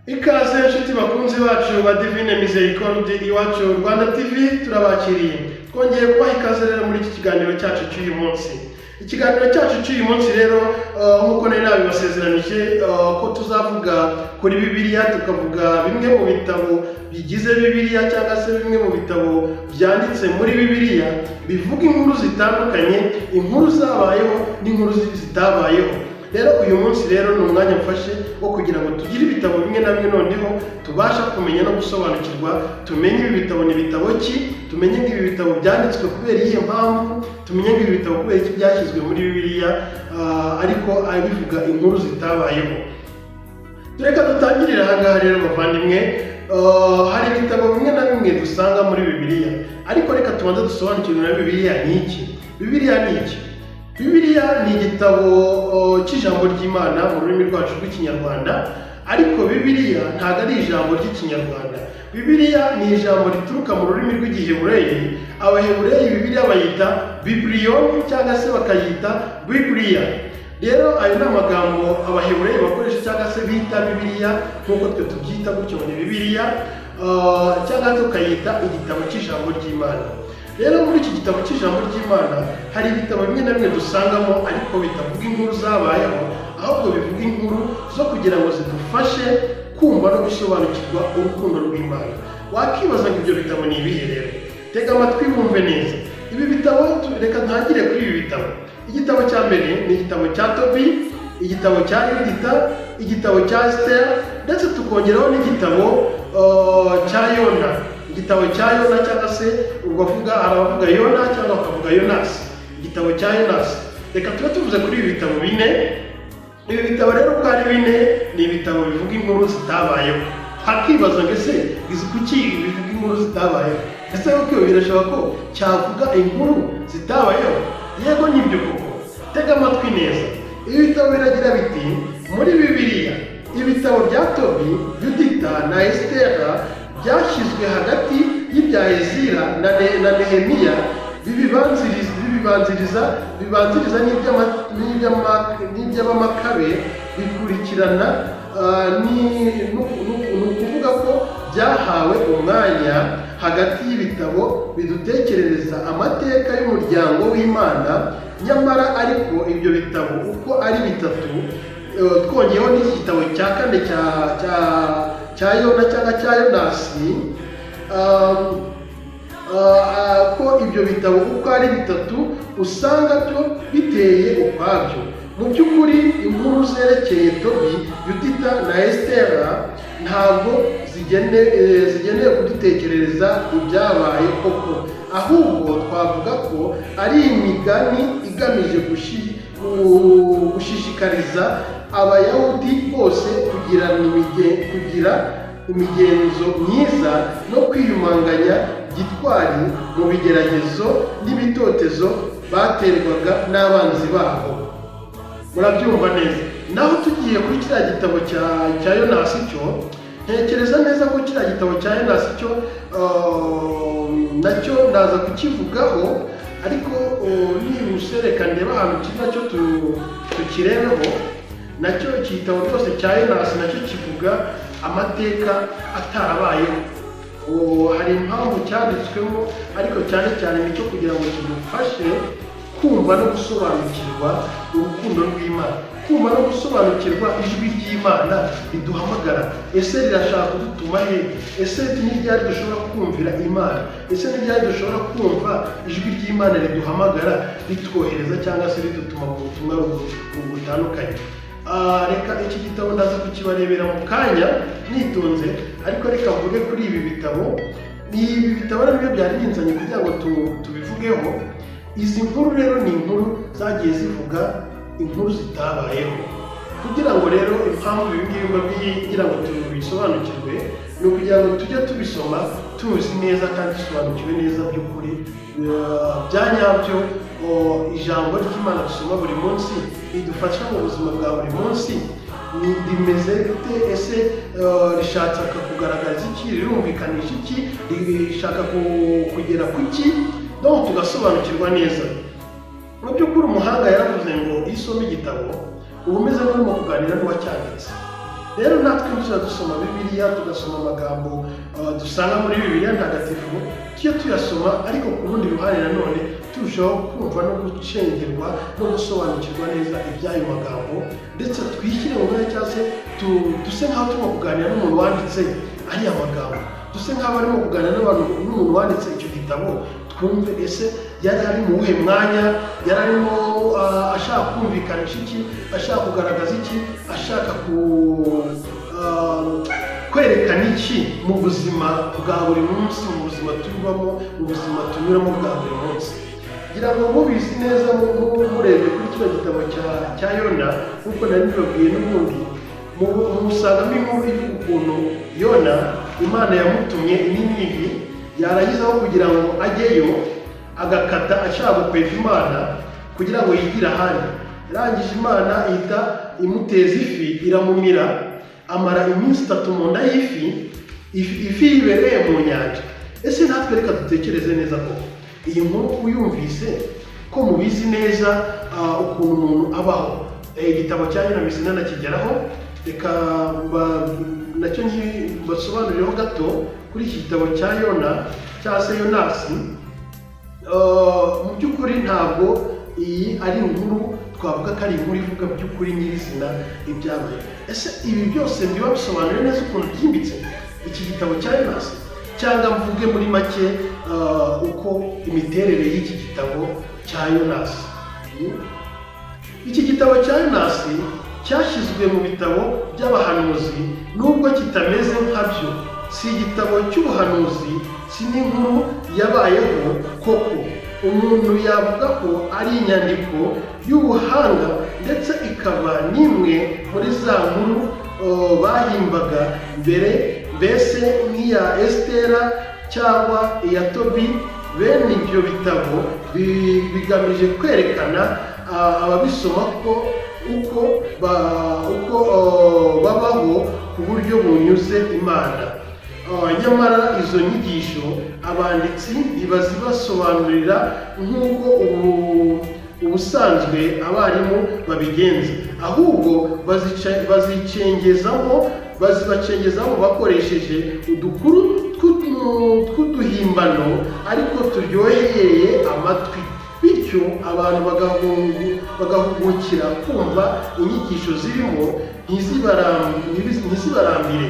Ikaze inshuti bakunzi bacu ba Divine Miséricorde iwacu Rwanda TV turabakiriye. Twongeye kubaha ikaze rero muri iki kiganiro cyacu cy'uyu munsi. Ikiganiro cyacu cy'uyu munsi rero nkuko nari nabibasezeranije ko tuzavuga kuri Bibiliya, tukavuga bimwe mu bitabo bigize Bibiliya cyangwa se bimwe mu bitabo byanditse muri Bibiliya bivuga inkuru zitandukanye, inkuru zabayeho n'inkuru zitabayeho. Rero uyu munsi rero ni umwanya mfashe wo kugira ngo tugire ibitabo bimwe na bimwe noneho tubasha kumenya no gusobanukirwa, tumenye ibi bitabo ni bitabo ki, tumenye ngo ibi bitabo byanditswe kubera iyihe mpamvu, tumenye ngo ibi bitabo kubera iki byashyizwe muri Bibiliya ariko bivuga inkuru zitabayeho. Tureka dutangirire aha ngaha rero bavandimwe, hari ibitabo bimwe na bimwe dusanga muri Bibiliya, ariko reka tubanze dusobanukirwe na Bibiliya ni iki. Bibiliya ni iki? Bibiliya ni igitabo cy'ijambo ry'Imana mu rurimi rwacu rw'Ikinyarwanda, ariko Bibiliya ntabwo ari ijambo ry'Ikinyarwanda. Bibiliya ni ijambo rituruka mu rurimi rw'Igihebureyi. Abahebureyi Bibiliya bayita Biblion cyangwa se bakayita Biblia. Rero ayo ni amagambo abahebureyi bakoresha cyangwa se bita Bibiliya, nk'uko twe tubyita gutyo ni Bibiliya, cyangwa tukayita igitabo cy'ijambo ry'Imana. Rero muri iki gitabo cy'ijambo ry'Imana hari ibitabo bimwe na bimwe dusangamo ariko bitavuga inkuru zabayeho, ahubwo bivuga inkuru zo kugira ngo zidufashe kumva no gusobanukirwa urukundo rw'Imana. Wakibaza ngo ibyo bitabo ni ibihe rero? Tega amatwi wumve neza. Ibi bitabo reka ntangire kuri ibi bitabo. Igitabo cya mbere ni igitabo cya Tobi, igitabo cya Yudita, igitabo cya Esther, ndetse tukongeraho n'igitabo cya Yona. Igitabo cya Yona cyangwa se ubavuga aravuga Yona cyangwa bakavuga Yonasi. Igitabo cya Yonasi. Reka tube tuvuze kuri ibi bitabo bine. Ibi bitabo rero uko ari bine ni ibitabo bivuga inkuru zitabayeho. Hakibaza ngo ese izi kuki bivuga inkuru zitabayeho? Ese uko birashoboka ko cyavuga inkuru zitabayeho? Yego nibyo koko. Tega amatwi neza. Ibi bitabo biragira biti muri Bibiliya ibitabo bya Tobi, Yudita na Esther byashyizwe hagati y'ibya Ezira na Nehemiya, bibanziriza n'iby'abamakabe bikurikirana. Ni ukuvuga ko byahawe umwanya hagati y'ibitabo bidutekerereza amateka y'umuryango w'Imana. Nyamara ariko ibyo bitabo uko ari bitatu, twongeyeho n'iki gitabo cya kane cya Yona cyangwa cya Yonasi, ko ibyo bitabo uko ari bitatu usanga byo biteye ukwabyo. Mu by'ukuri inkuru zerekeye Tobi, Yudita na Esther ntabwo zigenewe kudutekerereza ibyabaye koko, ahubwo twavuga ko ari imigani igamije gushishikariza Abayahudi bose kugira imigenzo myiza no kwiyumanganya gitwari mu bigeragezo n'ibitotezo baterwaga n'abanzi babo. Murabyumva neza. Naho tugiye kuri kiriya gitabo cya Yonasi cyo, ntekereza neza ko kiriya gitabo cya Yonasi cyo nacyo ndaza kukivugaho, ariko nihuse reka ndebe ahantu kiri nacyo tukirebeho. Nacyo iki gitabo rwose cya Yonasi nacyo kivuga amateka atarabayeho. Hari impamvu cyanditswemo, ariko cyane cyane nicyo kugira ngo kidufashe kumva no gusobanukirwa urukundo rw'Imana, kumva no gusobanukirwa ijwi ry'Imana riduhamagara. Ese rirashaka kudutuma he? Ese ni ryari dushobora kumvira Imana? Ese ni ryari dushobora kumva ijwi ry'Imana riduhamagara, ritwohereza cyangwa se ridutuma mu butumwa butandukanye? Reka iki gitabo ndaza kukibarebera mu kanya nitonze, ariko reka mvuge kuri ibi bitabo. Ibi bitabo nabyo byari binzanye kugira ngo tubivugeho. Izi nkuru rero ni inkuru zagiye zivuga inkuru zitabayeho, kugira ngo rero impamvu ibi ngibi kugira ngo tubisobanukirwe ni ukugira ngo tujye tubisoma tuzi neza kandi dusobanukiwe neza by'ukuri bya nyabyo. Ijambo ry'Imana dusoma buri munsi ridufasha mu buzima bwa buri munsi. Rimeze gute? Ese rishatse kugaragaza iki? Rirumvikanisha iki? Rishaka kugera ku ki? No tugasobanukirwa neza. Mu by'ukuri umuhanga yaravuze ngo iyo usoma igitabo uba umeze nk'urimo kuganira n'uwacyanditse. rero natwe niba dusoma Bibiliya tugasoma amagambo dusanga muri Bibiliya ntagatifu tujye tuyasoma, ariko ku rundi ruhande nanone turushaho kumva no gucengerwa no gusobanukirwa neza iby'ayo magambo, ndetse twishyire mu mwanya cyangwa se duse nk'aho turimo kuganira n'umuntu wanditse ariya magambo, duse nk'aho barimo kuganira n'umuntu wanditse icyo gitabo, twumve ese yari ari mu wuhe mwanya, yari arimo ashaka kumvikanisha iki, ashaka kugaragaza iki, ashaka kwerekana iki mu buzima bwa buri munsi, mu buzima tubamo, mu buzima tunyuramo bwa buri munsi. Ngira ngo mubizi neza murebye kuri kino gitabo cya Yona, nk'uko nari mbibabwiye n'ubundi, musangamo inkuru ivuga ukuntu Yona Imana yamutumye Ninivi, yarangizaho kugira ngo ajyeyo agakata ashaka gukweva Imana kugira ngo yigire ahandi. Irangije Imana ihita imuteza ifi iramumira, amara iminsi 3 mu nda ifi yibereye mu nyanja. Ese natwe reka dutekereze neza ko iyi nkuru uyumvise ko mubizi neza ukuntu umuntu abaho. Igitabo cya Yona misina nakigeraho, reka nacyo basobanurireho gato kuri iki gitabo cya Yona cyangwa se Yonasi. Mu by'ukuri ntabwo iyi ari inkuru twavuga ko ari inkuru ivuga by'ukuri nyirizina ibyabaye. Ese ibi byose mbiba bisobanura neza ukuntu byimbitse iki gitabo cya Yonasi, cyangwa mvuge muri make uko imiterere y'iki gitabo cya Yonasi? Iki gitabo cya Yonasi cyashyizwe mu bitabo by'abahanuzi, nubwo kitameze nkabyo. Si igitabo cy'ubuhanuzi, si n'inkuru yabayeho koko. Umuntu yavuga ko ari inyandiko y'ubuhanga, ndetse ikaba n'imwe muri za nkuru bahimbaga mbere, mbese nk'iya Esitera cyangwa iya Tobi. Bene ibyo bitabo bigamije kwerekana ababisoma ko uko babaho ku buryo bunyuze Imana. Nyamara izo nyigisho abanditsi ntibazibasobanurira nk'uko ubusanzwe abarimu babigenza, ahubwo bazibacengezamo bakoresheje udukuru tw'uduhimbano ariko turyoheye amatwi, bityo abantu bagahugukira kumva inyigisho zirimo ntizibarambire.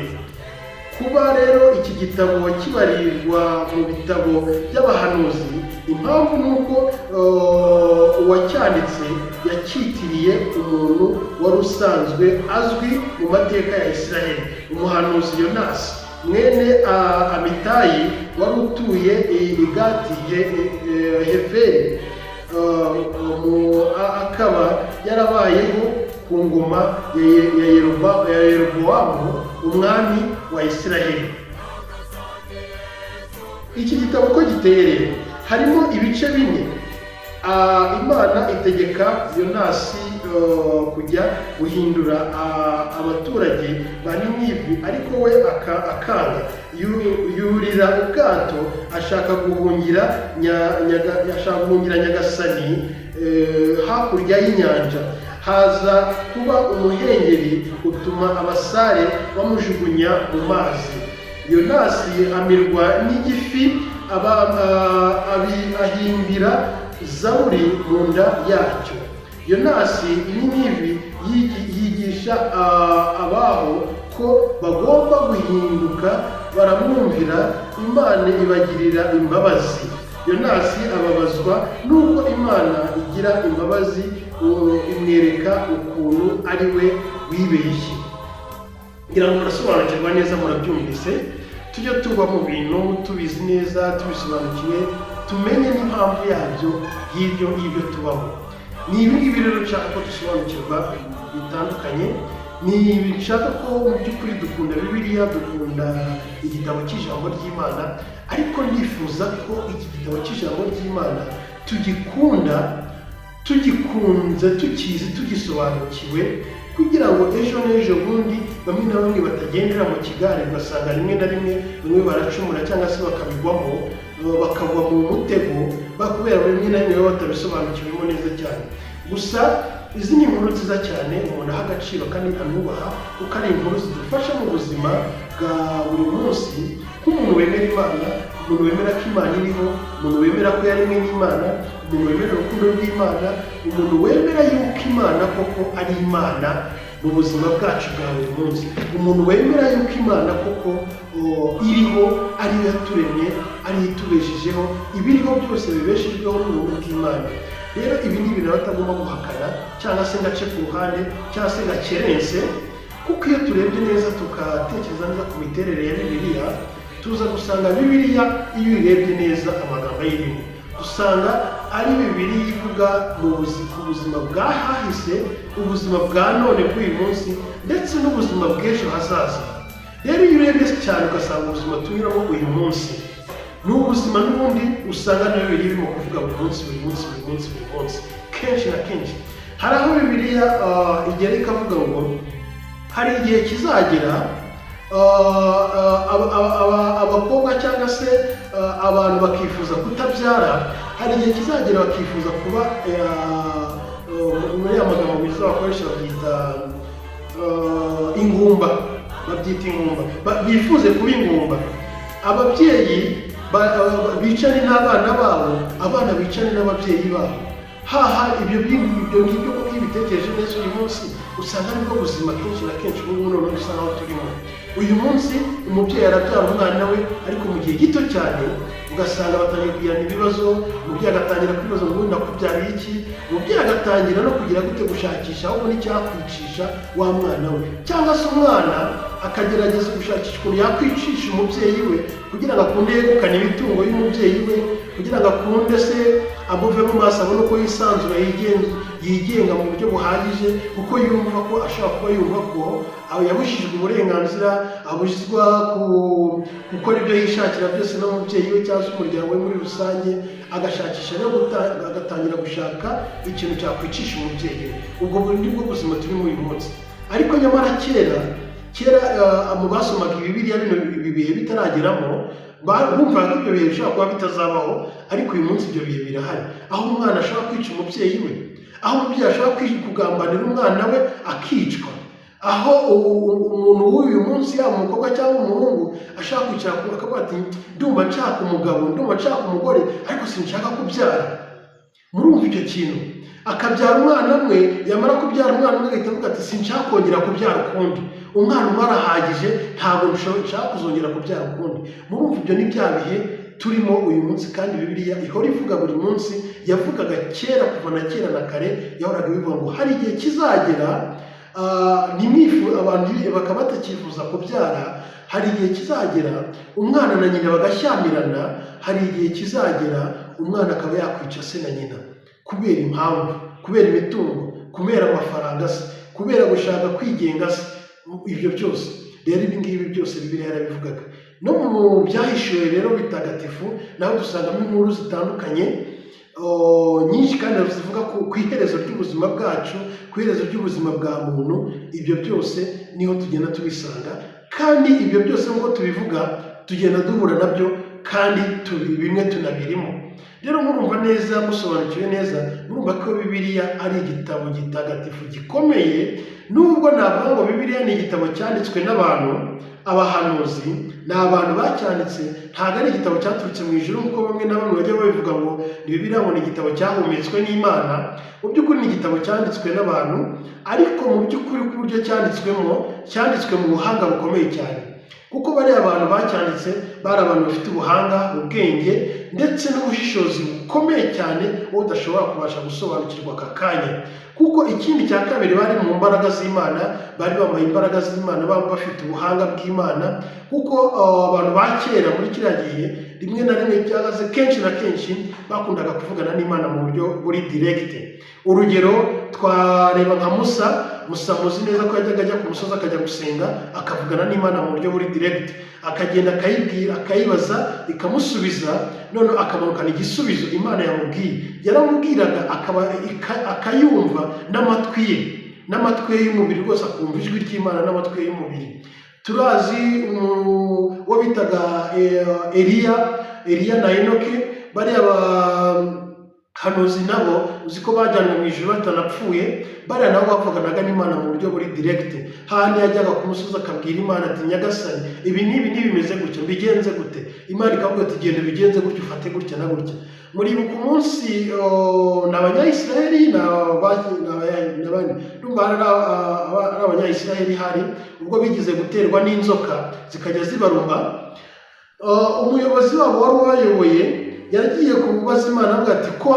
Kuba rero iki gitabo kibarirwa mu bitabo by'abahanuzi, impamvu ni uko uwacyanditse yacyitiriye umuntu wari usanzwe azwi mu mateka ya Isiraheli, umuhanuzi Yonasi mwene Amitayi, wari utuye i Gati Heferi, akaba yarabayeho ku ngoma ya Yerobowamu umwami wa Isiraheli. Iki gitabo ko giteye harimo ibice bine. Imana itegeka Yonasi kujya guhindura abaturage ba Ninivi, ariko we akanga. Yurira ubwato ashaka guhungira Nyagasani hakurya y'inyanja. Haza kuba umuhengeri utuma abasare bamujugunya mu mazi. Yonasi amirwa n'igifi, ahimbira Zaburi mu nda yacyo. Yonasi Ninivi yigisha abaho ko bagomba guhinduka, baramwumvira, Imana ibagirira imbabazi. Yonasi ababazwa n'uko Imana igira imbabazi, imwereka ukuntu ari we wibeshye. Ngira ngo murasobanukirwa neza, murabyumvise. Tujye tuba mu bintu tubizi neza, tubisobanukiwe, tumenye n'impamvu yabyo y'ibyo ngibyo tubaho. Ni ibi ngibi rero nshaka ko dusobanukirwa bitandukanye. Ni nshaka ko mu by'ukuri dukunda Bibiliya, dukunda igitabo cy'ijambo ry'Imana, ariko ndifuza ko iki gitabo cy'ijambo ry'Imana tugikunze, tukizi, tugisobanukiwe, kugira ngo ejo n'ejo bundi bamwe na bamwe batagendera mu kigare, ugasanga rimwe na rimwe bamwe baracumura cyangwa se bakabigwamo, bakagwa mu mutego kubera rimwe na rimwe baba batabisobanukiwemo neza cyane. Gusa izi ni inkuru nziza cyane umuntu aha agaciro kandi anubaha, kuko ari inkuru zidufasha mu buzima bwa buri munsi nk'umuntu wemera Imana, umuntu wemera ko Imana iriho, umuntu wemera ko yaremwe n'Imana, umuntu wemera urukundo rw'Imana, umuntu wemera yuko Imana koko ari Imana mu buzima bwacu bwa buri munsi, umuntu wemera yuko Imana koko iriho, ariyo yaturemye, ariyo itubeshejeho, ibiriho byose bibeshejweho n'ubuntu bw'Imana. Rero ibi ni ibintu batagomba guhakana cyangwa se ngace ku ruhande cyangwa se ngakerense, kuko iyo turebye neza tugatekereza neza ku miterere ya Bibiliya, tuza gusanga Bibiliya iyo uyirebye neza amagambo ayirimo usanga ari Bibiliya ivuga ku buzima bwahahise, ubuzima bwa none bw'uyu munsi ndetse n'ubuzima bw'ejo hazaza. Rero iyo urebye cyane ugasanga ubuzima tunyuramo uyu munsi ni ubuzima n'ubundi usanga nayo Bibiliya irimo kuvuga buri munsi kenshi na kenshi. Hari aho Bibiliya igera ikavuga ngo hari igihe kizagera abakobwa cyangwa se abantu bakifuza kutabyara, hari igihe kizagera bakifuza kuba muri ya magambo meza bakoresha babyita ingumba, bifuze kuba ingumba. Ababyeyi bicane n'abana babo, abana bicane n'ababyeyi babo. Ibyo ngibyo kuko iyo ubitekereje neza uyu munsi usanga aribwo buzima kenshi na kenshi ubu none bisa naho turimo. Uyu munsi umubyeyi arabyara umwana we, ariko mu gihe gito cyane ugasanga batangiye kugirana ibibazo, umubyeyi agatangira kwibaza ngo ndakubyariye iki, umubyeyi agatangira no kugira gute gushakisha aho ubona icyakwicisha wa mwana we, cyangwa se umwana akagerageza gushakisha ukuntu yakwicisha umubyeyi we kugira ngo akunde yegukane imitungo y'umubyeyi we, kugira ngo akunde se amuve mu maso abone uko yisanzura yigenga mu buryo buhagije, kuko yumva ko ashobora kuba yumva ko yabujijwe uburenganzira, abujizwa gukora ibyo yishakira byose n'umubyeyi we cyangwa se umuryango we muri rusange, agashakisha no agatangira gushaka ikintu cyakwicisha umubyeyi we. Ubwo ni bwo buzima turimo uyu munsi. Ariko nyamara kera mu basomaga Bibiliya bino bihe bitarageramo bumvaga ibyo bihe bishobora kuba bitazabaho, ariko uyu munsi ibyo bihe birahari, aho umwana ashobora kwica umubyeyi we, aho umubyeyi ashobora kugambanira umwana we akicwa, aho umuntu w'uyu munsi yaba umukobwa cyangwa umuhungu ashaka kwicara akavuga ati ndumva nshaka umugabo, ndumva nshaka umugore, ariko sinshaka kubyara. Murumva icyo kintu? Akabyara umwana umwe, yamara kubyara umwana umwe agahita avuga ati sinshaka kongera kubyara ukundi, umwana umwe arahagije, ntabwo nshaka kuzongera kubyara ukundi. Murumva ibyo ni bya bihe turimo uyu munsi, kandi Bibiliya ihora ivuga buri munsi, yavugaga kera, kuva na kera na kare yahoraga bivuga ngo hari igihe kizagera abantu bakaba batakifuza kubyara, hari igihe kizagera umwana na nyina bagashyamirana, hari igihe kizagera umwana akaba yakwica se na nyina kubera impamvu, kubera imitungo, kubera amafaranga se, kubera gushaka kwigenga se, ibyo byose. Rero ibi ngibi byose Bibiliya yarabivugaga. No mu byahishuwe rero bitagatifu naho dusangamo inkuru zitandukanye nyinshi kandi zivuga ku iherezo ry'ubuzima bwacu, ku iherezo ry'ubuzima bwa muntu. Ibyo byose niho tugenda tubisanga, kandi ibyo byose nk'uko tubivuga tugenda duhura nabyo, kandi bimwe tunabirimo. Rero murumva neza, musobanukiwe neza, murumva ko Bibiliya ari igitabo gitagatifu gikomeye. Nubwo navuga ngo Bibiliya ni igitabo cyanditswe n'abantu, abahanuzi ni abantu bacyanditse, ntabwo ari igitabo cyaturutse mu ijuru nk'uko bamwe na bamwe bajya babivuga ngo ni Bibiliya ngo ni igitabo cyahumetswe n'Imana. Mu by'ukuri ni igitabo cyanditswe n'abantu, ariko mu by'ukuri ku buryo cyanditswe mu buhanga bukomeye cyane, kuko bariya abantu bacyanditse bari abantu bafite ubuhanga, ubwenge ndetse n'ubushishozi bukomeye cyane wowe udashobora kubasha gusobanukirwa aka kanya. Kuko ikindi cya kabiri, bari mu mbaraga z'Imana, bari bambaye imbaraga z'Imana, baba bafite ubuhanga bw'Imana. Kuko abantu ba kera muri kiriya gihe rimwe na rimwe cyangwa se kenshi na kenshi bakundaga kuvugana n'Imana mu buryo buri direct. Urugero twareba nka Musa muzi neza ko yajyaga ajya ku musozi akajya gusenga, akavugana n'Imana mu buryo buri direct, akagenda akayibwira, akayibaza, ikamusubiza, noneho akamanukana igisubizo Imana yamubwiye. Yaramubwiraga akayumva n'amatwi ye y'umubiri rwose, akumva ijwi ry'Imana n'amatwi ye y'umubiri. Turazi uwo bitaga Eliya na Enoki, bariya hanuzi nabo uziko bajyanwe mu ijuru batanapfuye, bariya nabo bavuganaga n'Imana mu buryo buri direct. Handi yajyaga ku musozi akabwira Imana ati Nyagasani ibi bimeze gutya mbigenze gute, Imana ikavuga ati genda bigenze gutya ufate gutya na gutya. Muribuka umunsi n'Abanyayisiraheli n'Abanyayisiraheli hari ubwo bigize guterwa n'inzoka zikajya zibaruma. Umuyobozi wabo wari ubayoboye yagiye kubaza Imana avuga ati ko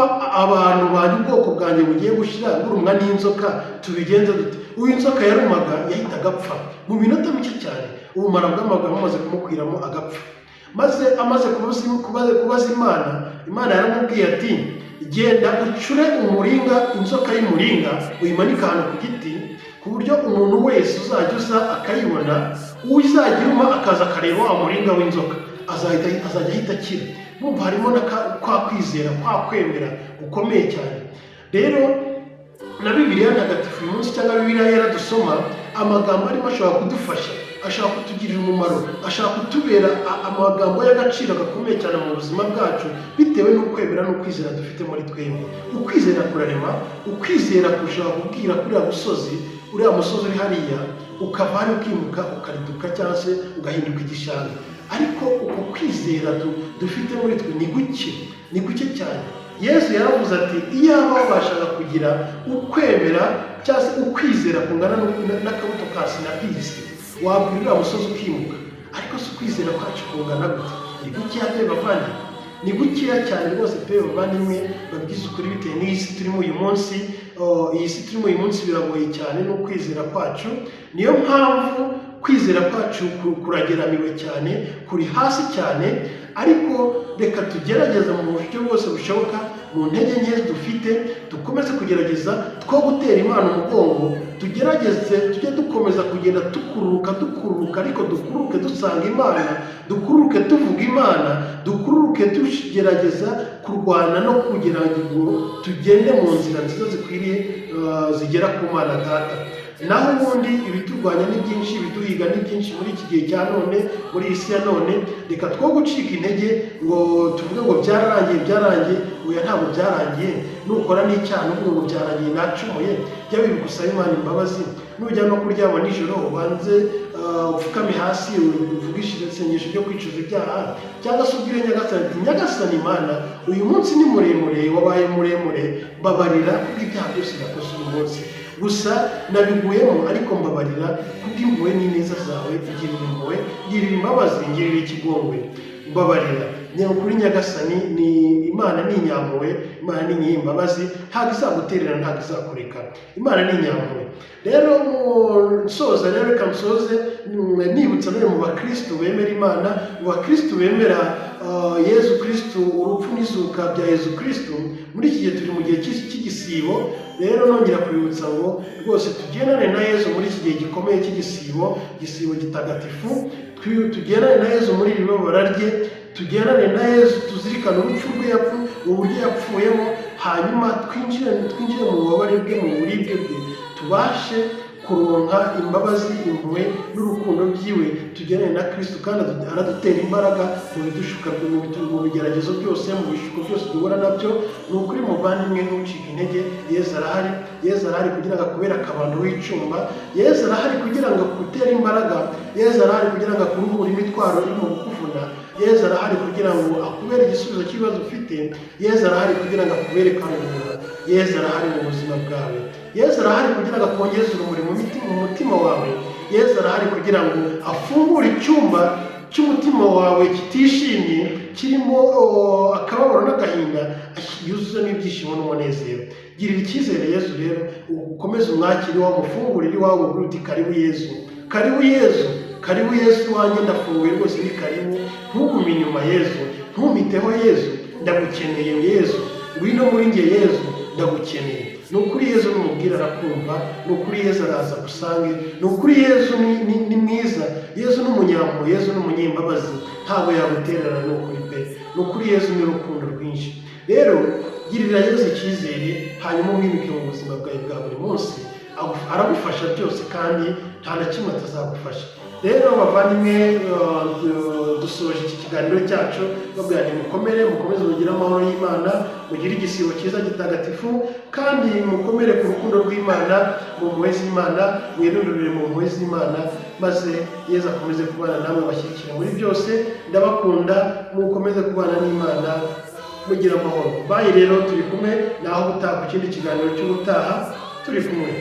abantu bari ubwoko bwanjye bugiye gushira burumwa n'inzoka tubigenze dute? Uyu inzoka yarumaga yahitaga apfa mu minota mike cyane, ubumara bw'amaguru bumaze kumukwiramo agapfa. Maze amaze kubaza Imana yaramubwiye ati genda ucure umuringa, inzoka y'umuringa uyimanika ahantu ku giti, ku buryo umuntu wese uzajya uza akayibona, uzajya iruma akaza akareba wa muringa w'inzoka azajya ahita akira. Bumva harimo na kwa kwizera, kwa kwemera gukomeye cyane. Rero na Bibiliya ntagatifu uyu munsi cyangwa Bibiliya yera dusoma, amagambo arimo ashobora kudufasha, ashaka kutugirira umumaro, ashaka kutubera amagambo y'agaciro gakomeye cyane mu buzima bwacu, bitewe n'ukwemera n'ukwizera dufite muri twebwe. Ukwizera kurarema, ukwizera kushobora kubwira kuriya musozi, uriya musozi uri hariya ukava hari ukimuka ukariduka cyangwa se ugahinduka igishanga. Ariko uko kwizera dufite muri twe ni guke cyane. Yesu yaravuze ati iyaba wabashaga kugira ukwemera cyangwa se ukwizera kungana n'akabuto ka sinapisi, wabwirira umusozi ukimuka. Ariko si ukwizera kwacu kungana gute? Ni gukeya pe bavandimwe, ni gukeya cyane rwose pe bavandimwe, babwize ukuri bitewe n'iyi si turimo uyu munsi. Iyi si turimo uyu munsi biragoye cyane n'ukwizera kwacu. Niyo mpamvu kwizera kwacu kurageramiwe cyane, kuri hasi cyane. Ariko reka tugerageza mu buryo bwose bushoboka, mu ntege nke dufite dukomeze kugerageza two gutera Imana umugongo, tugerageze tujye dukomeza kugenda dukururuka, ariko dukururuke dusanga Imana, dukururuke tuvuga Imana, dukururuke tugerageza kurwana no kugira ngo tugende mu nzira nziza zikwiriye zigera ku Mana Data. Naho ubundi ibiturwanya ni byinshi, ibiduhiga ni byinshi muri iki gihe cya none, muri iyi si ya none. Reka two gucika intege ngo tuvuge ngo byararangiye. Oya, ntabwo byarangiye. Nukora n'icyaha n'ubwo ngo byarangiye nacumuye, jya wibuka usaba Imana imbabazi. Nujya no kuryama nijoro ubanze upfukame hasi uvugishije isengesho ryo kwicuza ibyaha, cyangwa se ubwire Nyagasani ati Nyagasani Imana, uyu munsi ni muremure, wabaye muremure, mbabarira kubw'ibyaha byose nakoze uyu munsi. Gusa nabiguyemo, ariko mbabarira kubw'impuhwe n'ineza zawe, ugirira impuhwe, ngirira imbabazi, ngirira ikigongwe, mbabarira. Ni ukuri Nyagasani ni Imana, ni inyampuhwe, Imana ni nyir'imbabazi, ntabwo izagutererana, ntabwo izakureka. Imana ni inyampuhwe. Rero reka nsoze nibutsa none mu bakristo bemera Imana, mu bakristo bemera Yezu Kristo, urupfu n'izuka bya Yezu Kristo. Muri iki gihe turi mu gihe cy'igisibo. Rero nongera kwibutsa ngo rwose tugendane na Yezu muri iki gihe gikomeye cy'igisibo, igisibo gitagatifu. Tugendane na Yezu muri iri babara rye, tugendane na Yezu, tuzirikane urupfu rwe, uburyo yapfuyemo, hanyuma twinjire mu bubabare bwe, mu buribwe bwe, tubashe kuronka imbabazi, impuhwe n'urukundo byiwe. Tugendane na Kristo kandi aradutera imbaraga mu bidushuka, mu bigeragezo byose, mu bishuko byose duhura nabyo. Ni ukuri muvandimwe, ntucike intege. Yesu arahari. Yesu arahari kugira ngo akubere akabando w'icumba. Yesu arahari kugira ngo akutere imbaraga. Yesu arahari kugira ngo akuruhure imitwaro iri mu kukuvuna. Yesu arahari kugira ngo akubere igisubizo cy'ibibazo ufite. Yesu arahari kugira ngo akubere kanguka. Yesu arahari mu buzima bwawe. Yesu arahari kugira ngo akongeze urumuri mu mutima wawe. Yesu arahari kugira ngo afungure icyumba cy'umutima wawe kitishimye, kirimo akababaro n'agahinda, yuzuzemo ibyishimo n'umunezero. Girira icyizere Yesu rero, ukomeze umwakire, wamufungurire iwawe, uvuge uti karibu Yesu, karibu Yesu, karibu Yesu wanjye, ndafunguye rwose, ni karibu. Ntugume inyuma Yesu, ntumiteho Yesu, ndagukeneye Yesu, ngwino muri njye Yesu, ndagukeneye. Ni ukuri Yesu numubwira arakumva, ni ukuri Yesu araza gusange, ni ukuri Yesu ni mwiza, Yesu ni umunyampuhwe, Yesu ni umunyembabazi, ntabwo yagutererana. Ni ukuri pe, ni ukuri Yesu ni urukundo rwinshi. Rero girira Yesu icyizere, hanyuma umwimike mu buzima bwawe bwa buri munsi. Aragufasha byose kandi nta na kimwe atazagufasha. rero bavandimwe, dusoje iki kiganiro cyacu babwira nti mukomere, mukomeze mugire amahoro y'Imana, mugire igisibo cyiza gitagatifu, kandi mukomere ku rukundo rw'Imana, mu mpuhwe z'Imana, mwirundurire mu mpuhwe z'Imana, maze Yesu akomeze kubana namwe, bashyigikire muri byose. Ndabakunda, mukomeze kubana n'Imana, mugira amahoro. Bayi rero turi kumwe, naho gutaha ku kindi kiganiro cy'ubutaha turi kumwe.